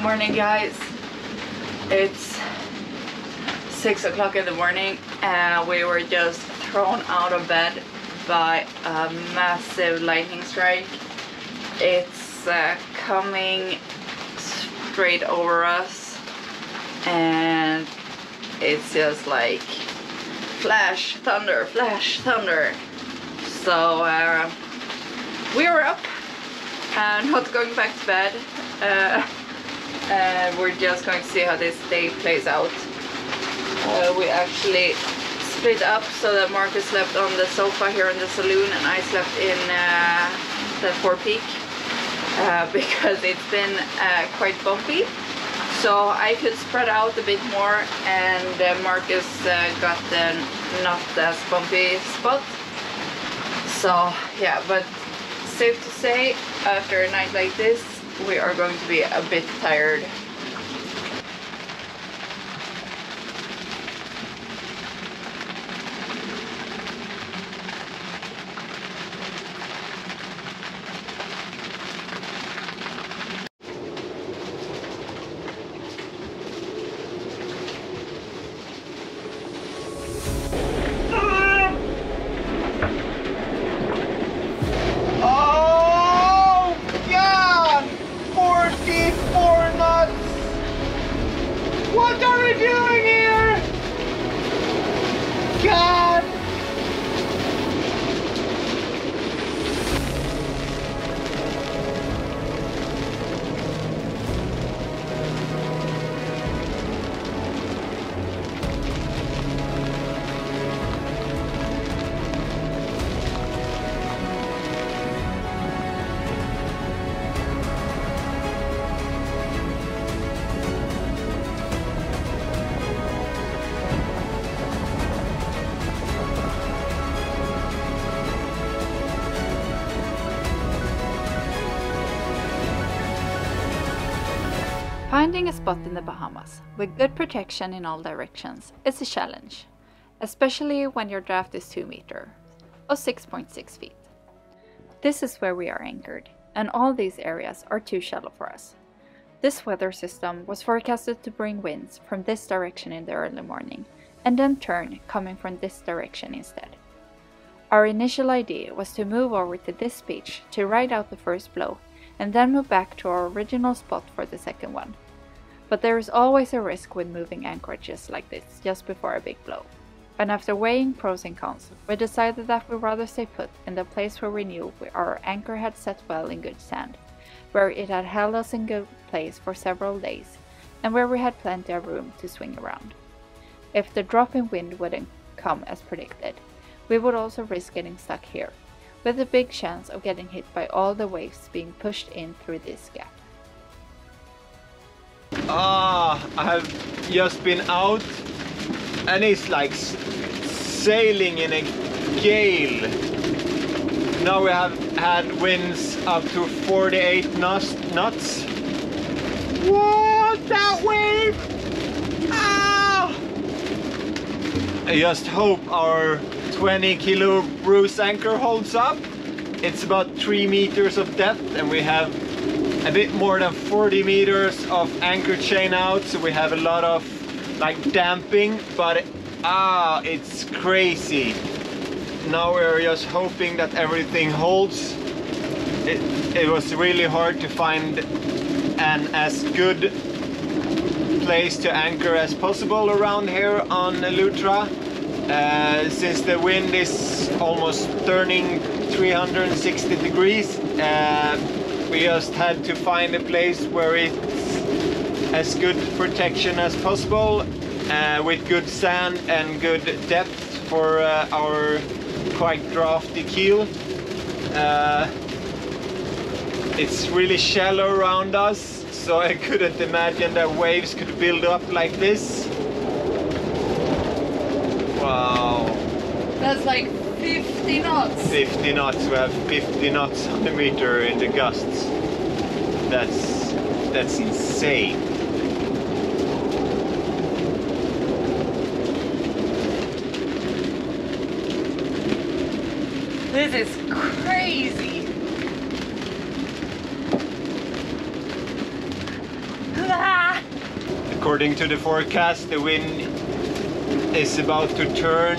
Morning, guys. It's 6 o'clock in the morning and we were just thrown out of bed by a massive lightning strike. It's coming straight over us and it's just like flash, thunder, flash, thunder. So we were up and not going back to bed. We're just going to see how this day plays out. We actually split up so that Marcus slept on the sofa here in the saloon and I slept in the forepeak because it's been quite bumpy. So I could spread out a bit more and Marcus got the not as bumpy spot. So yeah, but safe to say, after a night like this, we are going to be a bit tired. What are we doing here? God! Finding a spot in the Bahamas with good protection in all directions is a challenge, especially when your draft is 2 meters or 6.6 feet. This is where we are anchored, and all these areas are too shallow for us. This weather system was forecasted to bring winds from this direction in the early morning, and then turn coming from this direction instead. Our initial idea was to move over to this beach to ride out the first blow, and then move back to our original spot for the second one. But there is always a risk with moving anchorages like this just before a big blow. And after weighing pros and cons, we decided that we'd rather stay put in the place where we knew our anchor had set well in good sand, where it had held us in good place for several days, and where we had plenty of room to swing around. If the drop in wind wouldn't come as predicted, we would also risk getting stuck here, with a big chance of getting hit by all the waves being pushed in through this gap. I have just been out and it's like sailing in a gale. Now we have had winds up to 48 knots. What? That wave! Ah! I just hope our 20 kilo Bruce anchor holds up. It's about 3 meters of depth and we have a bit more than 40 meters of anchor chain out, so we have a lot of like damping, but it's crazy. Now we're just hoping that everything holds. It was really hard to find an as good place to anchor as possible around here on Lutra. Since the wind is almost turning 360 degrees, we just had to find a place where it's as good protection as possible, with good sand and good depth for our quite drafty keel. It's really shallow around us, so I couldn't imagine that waves could build up like this. Wow. That's like 50 knots. 50 knots, we have 50 knots on the meter in the gusts. That's insane. This is crazy. according to the forecast, the wind is about to turn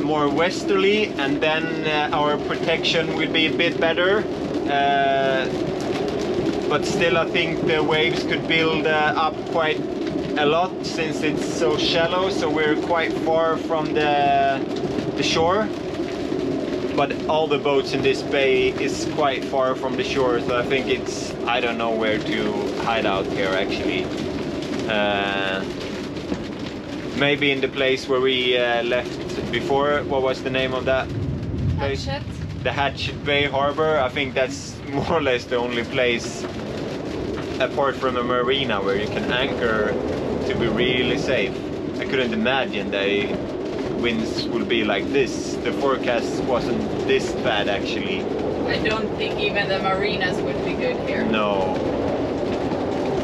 more westerly, and then our protection will be a bit better. But still, I think the waves could build up quite a lot since it's so shallow, so we're quite far from the shore. But all the boats in this bay is quite far from the shore, so I think it's, I don't know where to hide out here actually. Maybe in the place where we left before. What was the name of that place? Hatchet. The Hatchet Bay Harbor. I think that's more or less the only place apart from a marina where you can anchor to be really safe. I couldn't imagine the winds will be like this. The forecast wasn't this bad actually. I don't think even the marinas would be good here. No.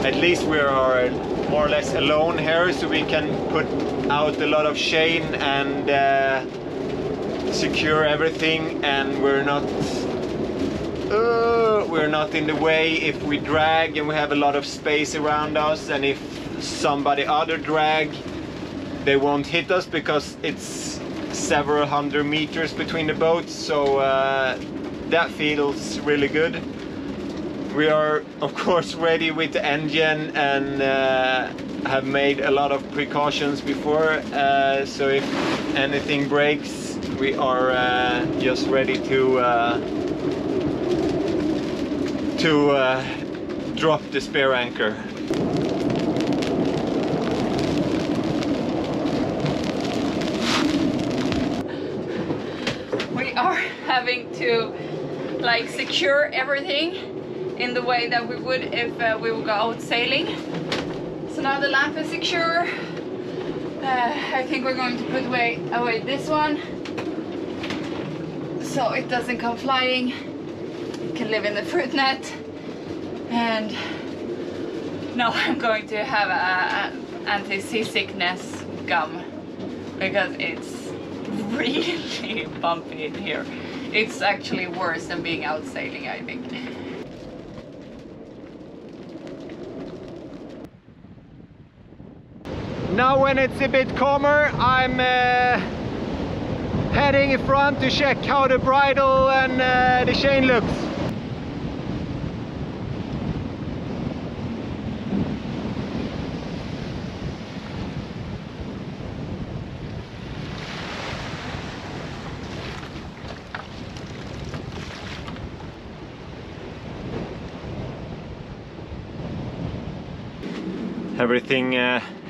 At least we are more or less alone here, so we can put out a lot of chain and secure everything, and we're not in the way if we drag, and we have a lot of space around us, and if somebody other drag, they won't hit us because it's several hundred meters between the boats, so that feels really good. We are of course ready with the engine and have made a lot of precautions before, so if anything breaks we are just ready to drop the spare anchor. We are having to like secure everything in the way that we would if we would go out sailing. So now the lamp is secure. I think we're going to put away this one so it doesn't come flying. It can live in the fruit net. And now I'm going to have a anti-seasickness gum because it's really bumpy in here. It's actually worse than being out sailing, I think. Now when it's a bit calmer, I'm heading in front to check how the bridle and the chain looks.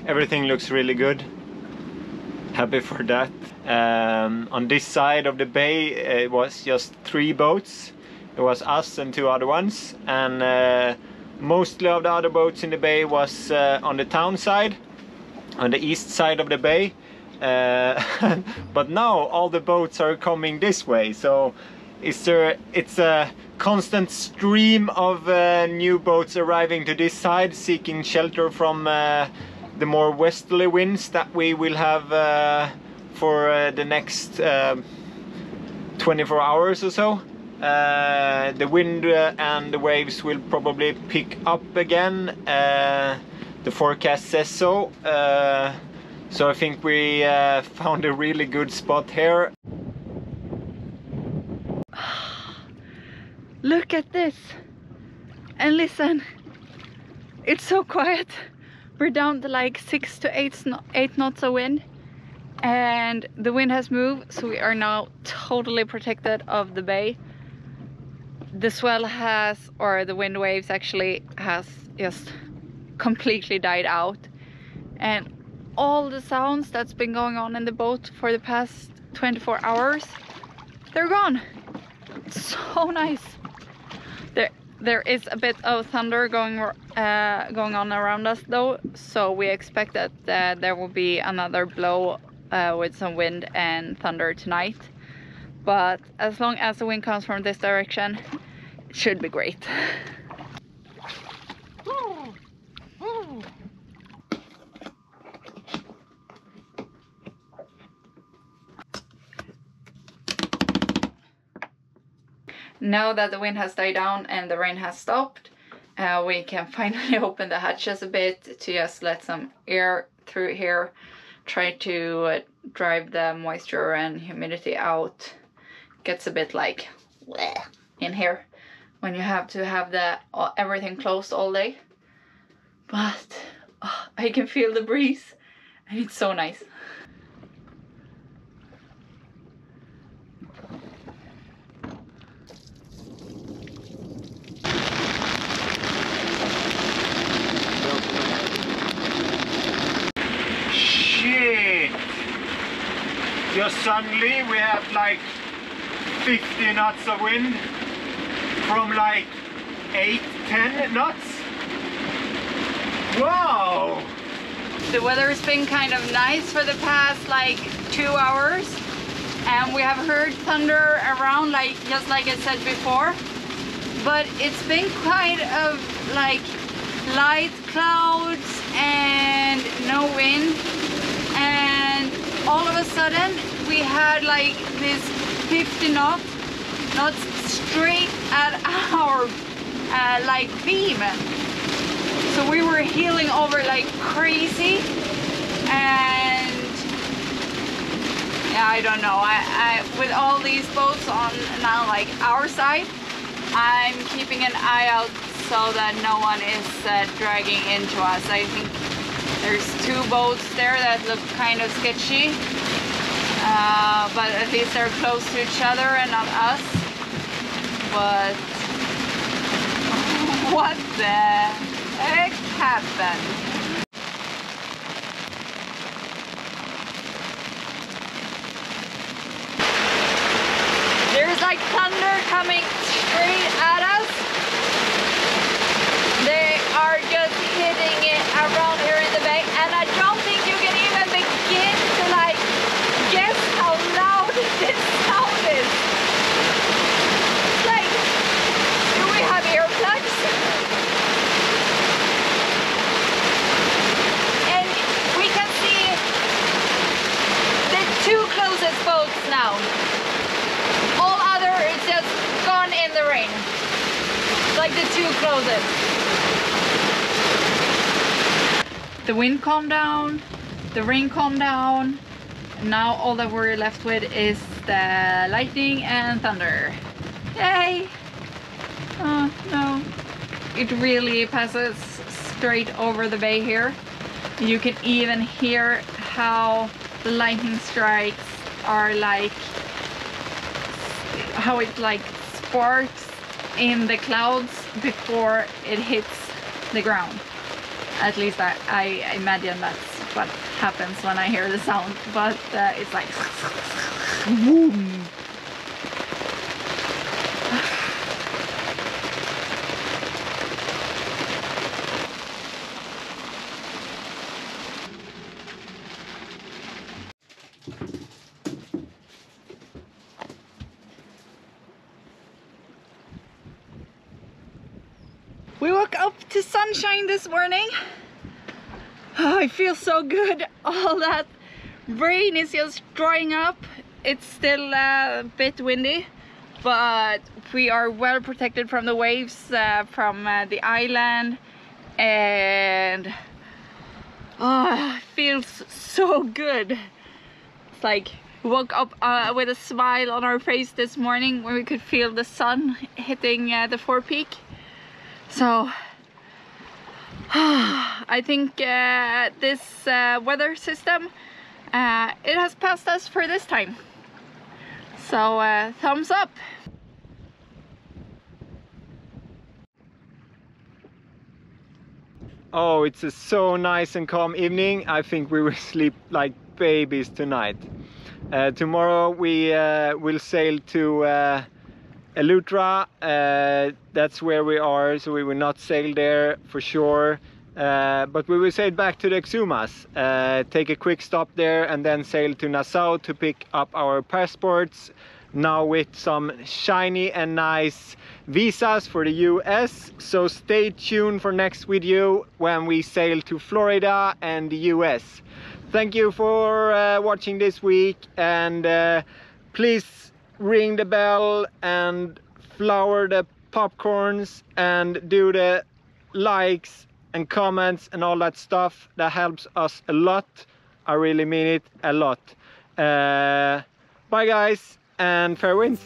Everything looks really good. Happy for that. On this side of the bay it was just 3 boats. It was us and 2 other ones, and mostly of the other boats in the bay was on the town side, on the east side of the bay. But now all the boats are coming this way, so it's a constant stream of new boats arriving to this side, seeking shelter from the more westerly winds that we will have for the next 24 hours or so. The wind and the waves will probably pick up again. The forecast says so. So I think we found a really good spot here. Look at this and listen, it's so quiet. We're down to like 6 to 8 knots of wind, and the wind has moved, so we are now totally protected of the bay. The swell has, or the wind waves actually has just completely died out, and all the sounds that's been going on in the boat for the past 24 hours, they're gone. It's so nice. There is a bit of thunder going on around us though, so we expect that there will be another blow with some wind and thunder tonight. But as long as the wind comes from this direction, it should be great. Now that the wind has died down and the rain has stopped, we can finally open the hatches a bit to just let some air through here. Try to drive the moisture and humidity out. Gets a bit like bleh in here when you have to have everything closed all day. But I can feel the breeze and it's so nice. Shit! Just suddenly we have like 50 knots of wind from like 8-10 knots. Wow! The weather has been kind of nice for the past like 2 hours, and we have heard thunder around, like just like I said before, but it's been kind of like light clouds and no wind, and all of a sudden we had like this 50 knots straight at our like beam. So we were heeling over like crazy, and yeah, I don't know. I with all these boats on now like our side, I'm keeping an eye out so that no one is dragging into us. I think there's 2 boats there that look kind of sketchy, but at least they're close to each other and not us. But what the heck happened? There's like thunder coming straight at us. They are just hitting it around here in the bay, and I don't think you can even begin to like guess how loud this sound is. Like, do we have earplugs? And we can see the 2 closest boats now. All other is just gone in the rain. Like the 2 closest. The wind calmed down, the rain calmed down. Now all that we're left with is the lightning and thunder. Yay! Oh no. It really passes straight over the bay here. You can even hear how the lightning strikes are like, how it like sparks in the clouds before it hits the ground. At least I imagine that's what happens when I hear the sound, but it's like boom. We woke up to sunshine this morning. Oh, I feel so good. All that rain is just drying up. It's still a bit windy, but we are well protected from the waves from the island, and it feels so good. It's like we woke up with a smile on our face this morning when we could feel the sun hitting the forepeak. So I think this weather system, it has passed us for this time. So thumbs up. Oh, it's a so nice and calm evening. I think we will sleep like babies tonight. Tomorrow we will sail to Elutra. That's where we are, so we will not sail there for sure. But we will sail back to the Exumas, take a quick stop there, and then sail to Nassau to pick up our passports, now with some shiny and nice visas for the US. So stay tuned for next video when we sail to Florida and the US. Thank you for watching this week, and please ring the bell and flour the popcorns and do the likes and comments and all that stuff. That helps us a lot. I really mean it a lot. Bye guys, and fair winds.